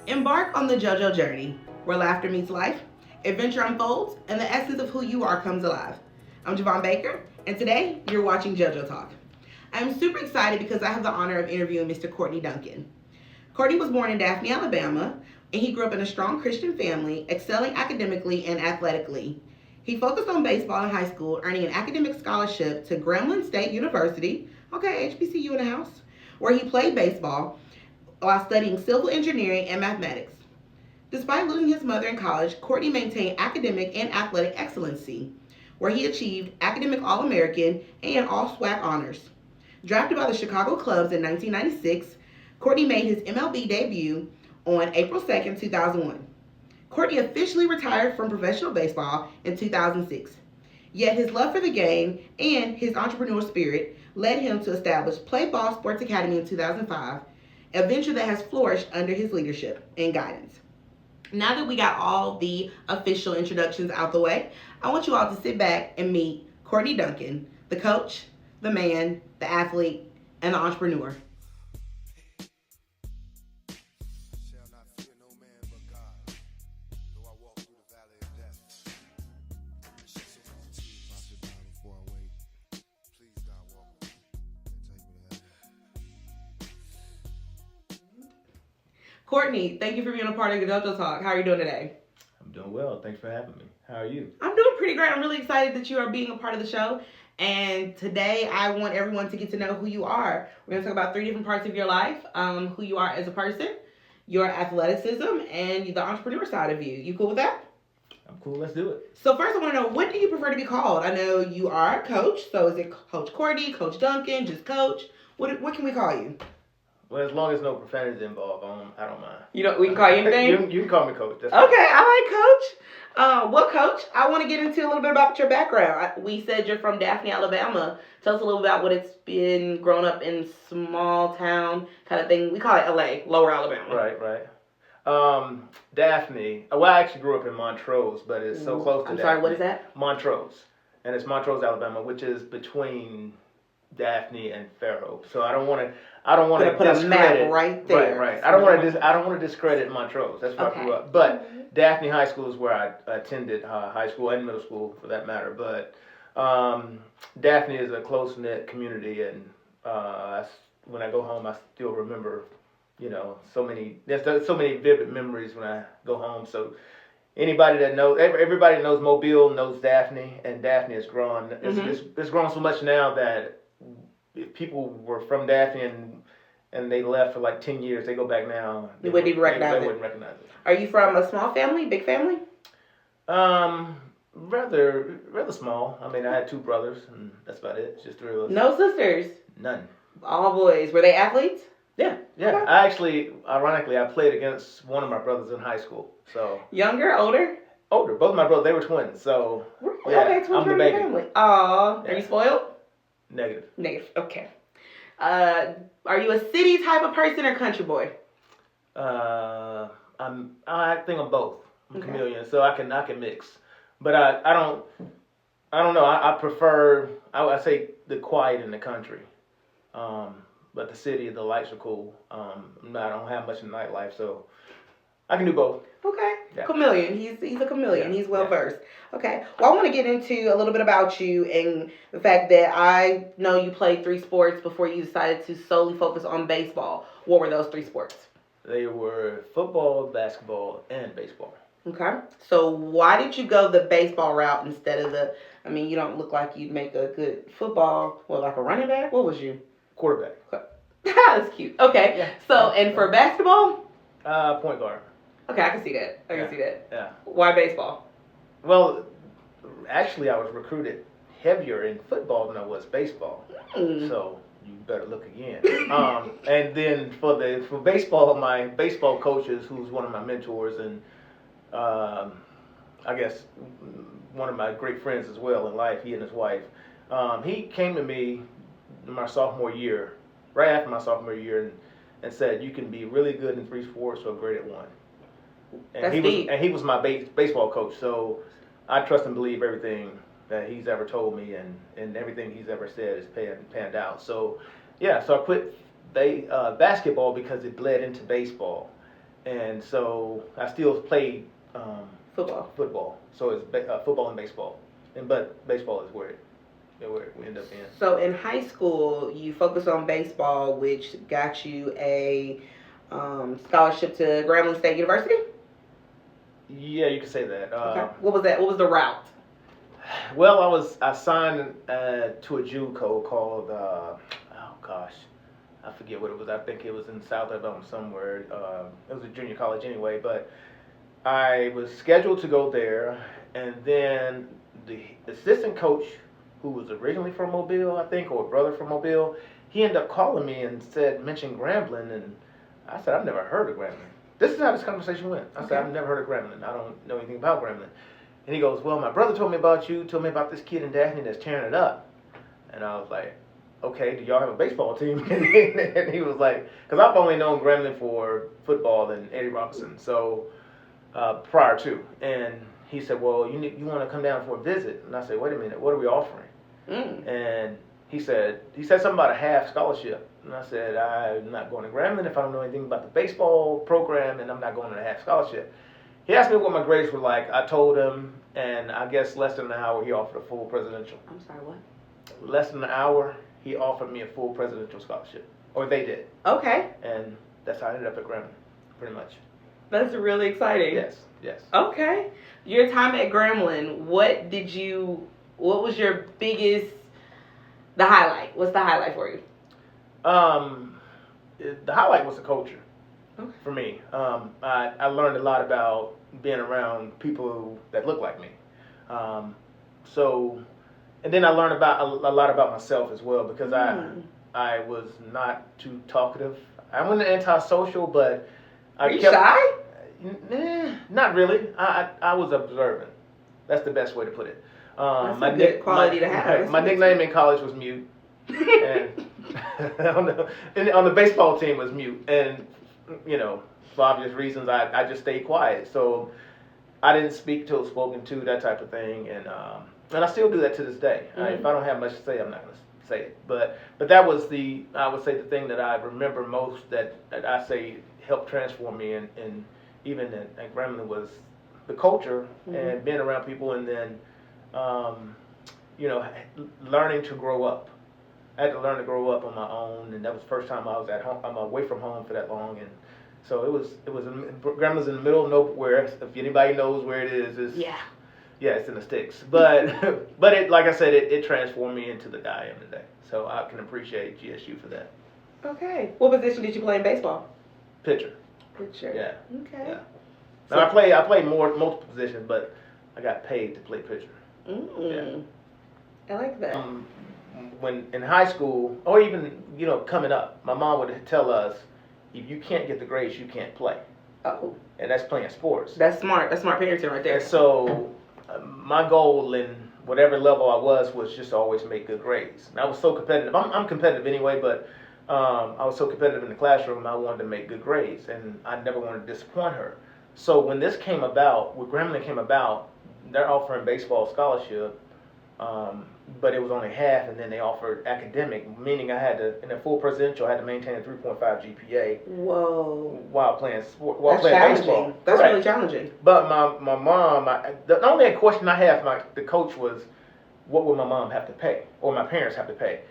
Embark on the JoJo journey, where laughter meets life, adventure unfolds, and the essence of who you are comes alive. I'm Javon Baker, and today you're watching JoJo Talk. I'm super excited because I have the honor of interviewing Mr. Courtney Duncan. Courtney was born in Daphne, Alabama, and he grew up in a strong Christian family, excelling academically and athletically. He focused on baseball in high school, earning an academic scholarship to Grambling State University, okay, HBCU in the house, where he played baseball while studying civil engineering and mathematics. Despite losing his mother in college, Courtney maintained academic and athletic excellency, where he achieved academic All-American and All-SWAC honors. Drafted by the Chicago Cubs in 1996, Courtney made his MLB debut on April 2nd, 2001. Courtney officially retired from professional baseball in 2006. Yet his love for the game and his entrepreneurial spirit led him to establish Play Ball Sports Academy in 2005, a venture that has flourished under his leadership and guidance. Now that we got all the official introductions out the way, I want you all to sit back and meet Courtney Duncan, the coach, the man, the athlete, and the entrepreneur. Courtney, thank you for being a part of the JoJo Talk. How are you doing today? I'm doing well. Thanks for having me. How are you? I'm doing pretty great. I'm really excited that you are being a part of the show. And today I want everyone to get to know who you are. We're going to talk about 3 different parts of your life, who you are as a person, your athleticism, and the entrepreneur side of you. You cool with that? I'm cool. Let's do it. So first I want to know, what do you prefer to be called? I know you are a coach. So is it Coach Courtney, Coach Duncan, just Coach? What can we call you? Well, as long as no profanity is involved, I don't mind. We can call you anything? you can call me Coach. That's okay, I like Coach. Well, Coach, I want to get into a little bit about your background. We said you're from Daphne, Alabama. Tell us a little about what it's been growing up in small town kind of thing. We call it LA, Lower Alabama. Right. Daphne. Well, I actually grew up in Montrose, but it's so close to Daphne. I'm sorry, what is that? Montrose. And it's Montrose, Alabama, which is between Daphne and Fairhope. So I don't want to put a map right there. Right. I don't want to discredit Montrose. That's where I grew up. But Daphne High School is where I attended high school and middle school, for that matter. But Daphne is a close knit community, and when I go home, I still remember, there's so many vivid memories when I go home. So anybody that knows, everybody that knows Mobile knows Daphne, and Daphne has grown. It's grown so much now that if people were from Daphne and they left for like 10 years, they go back now. They wouldn't even recognize it. They wouldn't recognize it. Are you from a small family, big family? Rather small. I mean, I had 2 brothers, and that's about it. Just 3 of us. No sisters? None. All boys. Were they athletes? Yeah. Okay. Ironically, I played against one of my brothers in high school. So younger, older? Older. Both of my brothers, they were twins. So yeah, okay, twins from your family. Aw, are you spoiled? Negative. Okay. Are you a city type of person or country boy? I think I'm both. I'm a chameleon, so I can mix. But I don't know. I prefer, I say, the quiet in the country. But the city, the lights are cool. I don't have much in nightlife, so I can do both. Okay. Yeah. Chameleon. He's a chameleon. Yeah. He's well versed. Okay. Well, I want to get into a little bit about you and the fact that I know you played 3 sports before you decided to solely focus on baseball. What were those 3 sports? They were football, basketball, and baseball. Okay. So why did you go the baseball route instead of you don't look like you'd make a good football, like a running back? What was you? Quarterback. That's cute. Okay. Yeah. So, and for basketball? Point guard. Okay, I can see that. I can see that. Yeah. Why baseball? Well, actually, I was recruited heavier in football than I was baseball. So you better look again. And then for baseball, my baseball coaches, who's one of my mentors and I guess one of my great friends as well in life, he and his wife, he came to me my sophomore year, right after my sophomore year, and said, you can be really good in 3 sports or great at 1. And he was my baseball coach, so I trust and believe everything that he's ever told me, and everything he's ever said is panned out. So I quit basketball because it bled into baseball, and so I still played Football. So it's football and baseball, but baseball is where we end up in. So in high school, you focused on baseball, which got you a scholarship to Grambling State University. Yeah, you could say that. Okay. What was that? What was the route? Well, I signed to a JUCO called I forget what it was. I think it was in South Alabama somewhere. It was a junior college anyway, but I was scheduled to go there, and then the assistant coach, who was originally from Mobile, I think, or a brother from Mobile, he ended up calling me and mentioned Grambling, and I said, I've never heard of Grambling. This is how this conversation went. I said, I've never heard of Grambling. I don't know anything about Grambling. And he goes, well, my brother told me about you, told me about this kid in Daphne that's tearing it up. And I was like, okay, do y'all have a baseball team? And he was like, because I've only known Gremlin for football and Eddie Robinson, so prior to. And he said, well, you want to come down for a visit? And I said, wait a minute, what are we offering? And he said something about a half scholarship. And I said, I'm not going to Gremlin if I don't know anything about the baseball program, and I'm not going to a half scholarship. He asked me what my grades were like. I told him, and I guess less than an hour, he offered a full presidential. I'm sorry, what? Less than an hour, he offered me a full presidential scholarship. Or they did. Okay. And that's how I ended up at Grambling, pretty much. That's really exciting. Yes. Okay. Your time at Grambling, what was your biggest, the highlight? What's the highlight for you? The highlight was the culture. Okay. For me. I learned a lot about being around people that look like me. And then I learned about a lot about myself as well, because I was not too talkative. I wasn't antisocial, but Are you shy? Not really. I was observant. That's the best way to put it. That's a good quality to have. My nickname in college was Mute, and on the baseball team was Mute, and for obvious reasons, I just stayed quiet. So I didn't speak till spoken to, that type of thing, and I still do that to this day. If I don't have much to say, I'm not going to say it. But that was I would say the thing that I remember most that I say helped transform me, and even at Gremlin was the culture and being around people, and then learning to grow up. I had to learn to grow up on my own, and that was the first time I was at home. I'm away from home for that long, and so it was. Gremlin's in the middle of nowhere. If anybody knows where it is, it's in the sticks. But it, like I said, it transformed me into the guy I am today. So I can appreciate GSU for that. Okay. What position did you play in baseball? Pitcher. Yeah. Okay. Yeah. Now I play multiple positions, but I got paid to play pitcher. Yeah. I like that. When in high school, or even coming up, my mom would tell us, if you can't get the grades, you can't play. Oh. And that's playing sports. That's smart. That's smart parenting right there. And so my goal in whatever level I was just to always make good grades. And I was so competitive. I'm competitive anyway, but I was so competitive in the classroom, I wanted to make good grades, and I never wanted to disappoint her. So when Gremlin came about, they're offering baseball scholarship, but it was only half, and then they offered academic, meaning I had to, in a full presidential, I had to maintain a 3.5 GPA. Whoa. While playing baseball. That's Correct. really challenging. But my mom, the only question I had from the coach was, what would my mom have to pay, or my parents have to pay?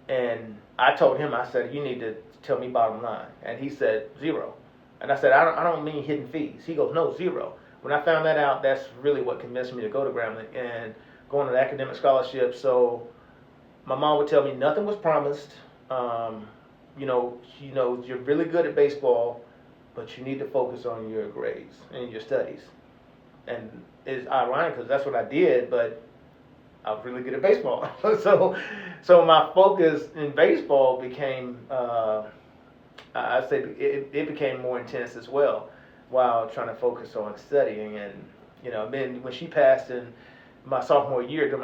And I told him, I said, you need to tell me bottom line. And he said, 0. And I said, I don't mean hidden fees. He goes, no, 0. When I found that out, that's really what convinced me to go to Grambling and go on an academic scholarship. So my mom would tell me nothing was promised. You're really good at baseball, but you need to focus on your grades and your studies. And it's ironic because that's what I did, but I was really good at baseball. So my focus in baseball became, I say it became more intense as well, while trying to focus on studying. And then when she passed in during my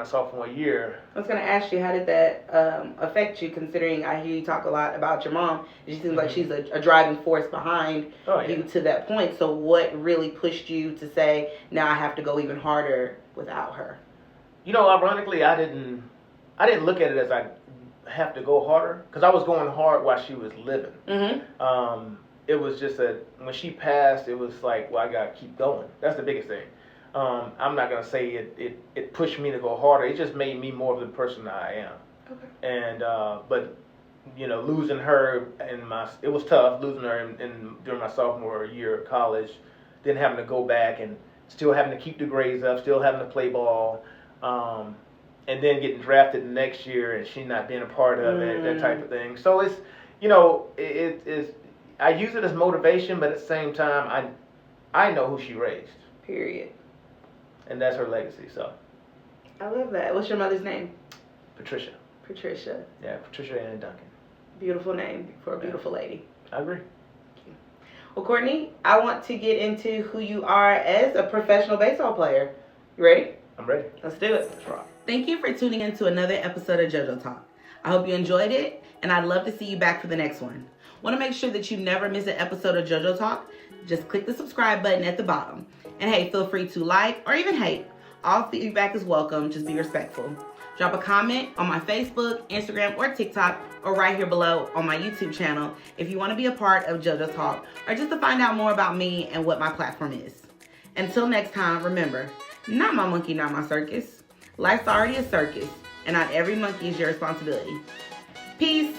sophomore year. I was going to ask you, how did that affect you, considering I hear you talk a lot about your mom. She seems like she's a driving force behind you to that point. So what really pushed you to say, now I have to go even harder without her? Ironically, I didn't look at it as I have to go harder, because I was going hard while she was living. it was just that when she passed, it was like, well, I gotta keep going. That's the biggest thing. I'm not gonna say it pushed me to go harder. It just made me more of the person that I am. Okay. And but losing her it was tough losing her during my sophomore year of college, then having to go back and still having to keep the grades up, still having to play ball, and then getting drafted the next year and she not being a part of it, that type of thing. So it's it is. I use it as motivation, but at the same time, I know who she raised. Period. And that's her legacy. So. I love that. What's your mother's name? Patricia. Patricia. Yeah, Patricia and Duncan. Beautiful name for a beautiful lady. I agree. Well, Courtney, I want to get into who you are as a professional baseball player. You ready? I'm ready. Let's do it. Let's rock. Thank you for tuning in to another episode of JoJo Talk. I hope you enjoyed it, and I'd love to see you back for the next one. Want to make sure that you never miss an episode of JoJo Talk? Just click the subscribe button at the bottom. And hey, feel free to like or even hate. All feedback is welcome. Just be respectful. Drop a comment on my Facebook, Instagram, or TikTok, or right here below on my YouTube channel if you want to be a part of JoJo Talk or just to find out more about me and what my platform is. Until next time, remember, not my monkey, not my circus. Life's already a circus, and not every monkey is your responsibility. Peace.